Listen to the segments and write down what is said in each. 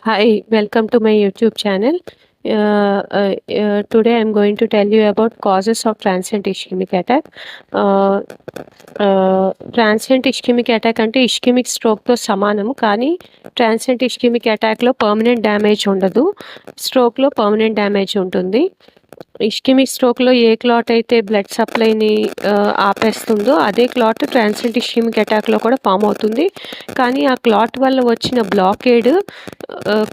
Hi, welcome to my YouTube channel. Today I'm going to tell you about causes of transient ischemic attack. Uh, Transient ischemic attack అంటే ఇష్కెమిక్ స్ట్రోక్తో సమానము, కానీ transient ఇష్కెమిక్ అటాక్లో permanent damage ఉండదు, స్ట్రోక్లో permanent damage ఉంటుంది. ఇష్కెమిక్ స్ట్రోక్లో ఏ clot అయితే blood సప్లైని ఆపేస్తుందో అదే clot transient ఇష్కెమిక్ అటాక్లో కూడా form అవుతుంది. కానీ ఆ క్లాట్ వల్ల వచ్చిన బ్లాకేడ్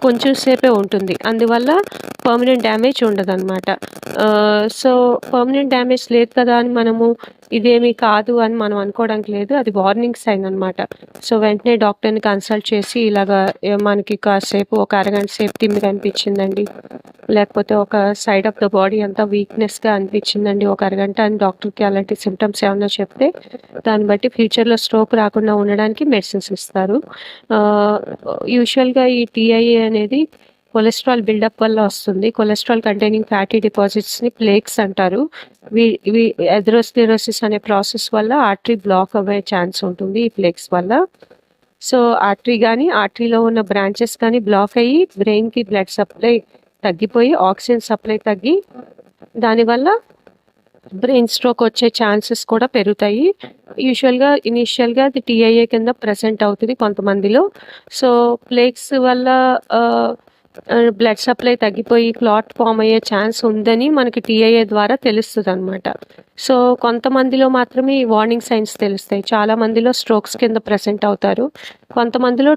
కొంచెం సేపే ఉంటుంది, అందువల్ల పర్మనెంట్ డ్యామేజ్ ఉండదన్నమాట. సో పర్మనెంట్ డ్యామేజ్ లేదు కదా అని మనము ఇదేమీ కాదు అని మనం అనుకోవడానికి లేదు, అది వార్నింగ్ సైన్ అనమాట. సో వెంటనే డాక్టర్ని కన్సల్ట్ చేసి ఇలాగా మనకి కాసేపు ఒక అరగంట సేపు తిమ్మిరి అనిపించిందండి, లేకపోతే ఒక సైడ్ ఆఫ్ ద బాడీ అంతా వీక్నెస్గా అనిపించిందండి ఒక అరగంట అని డాక్టర్కి అలాంటి సిమ్టమ్స్ ఏమన్నా చెప్తే దాన్ని బట్టి ఫ్యూచర్లో స్ట్రోక్ రాకుండా ఉండడానికి మెడిసిన్స్ ఇస్తారు. యూజువల్గా ఈ టీఐఏ అనేది కొలెస్ట్రాల్ బిల్డప్ వల్ల వస్తుంది. కొలెస్ట్రాల్ కంటైనింగ్ ఫ్యాటీ డిపాజిట్స్ని ప్లేక్స్ అంటారు. ఇవి ఎథెరోస్క్లెరోసిస్ అనే ప్రాసెస్ వల్ల ఆర్టరీ బ్లాక్ అవ్వే ఛాన్స్ ఉంటుంది ఈ ప్లేక్స్ వల్ల. సో ఆర్టరీలో ఉన్న బ్రాంచెస్ కానీ బ్లాక్ అయ్యి బ్రెయిన్కి బ్లడ్ సప్లై తగ్గిపోయి ఆక్సిజన్ సప్లై తగ్గి దానివల్ల బ్రెయిన్ స్ట్రోక్ వచ్చే ఛాన్సెస్ కూడా పెరుగుతాయి. ఇనీషియల్గా అది టీఐఏ కింద ప్రెసెంట్ అవుతుంది కొంతమందిలో. సో ప్లేక్స్ వల్ల బ్లడ్ సప్లై తగ్గిపోయి క్లాట్ ఫామ్ అయ్యే ఛాన్స్ ఉందని మనకి టీఐఏ ద్వారా తెలుస్తుంది అనమాట. సో కొంతమందిలో మాత్రమే ఈ వార్నింగ్ సైన్స్ తెలుస్తాయి, చాలా మందిలో స్ట్రోక్స్ కింద ప్రెసెంట్ అవుతారు, కొంతమందిలో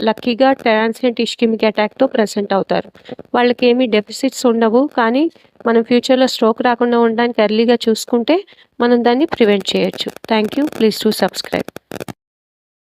లక్కీగా ట్రాన్సియంట్ ఇష్కెమిక్ అటాక్తో ప్రెసెంట్ అవుతారు. వాళ్ళకి ఏమీ డెఫిసిట్స్ ఉండవు, కానీ మనం ఫ్యూచర్లో స్ట్రోక్ రాకుండా ఉండడానికి ఎర్లీగా చూసుకుంటే మనం దాన్ని ప్రివెంట్ చేయొచ్చు. Thank you. Please to subscribe.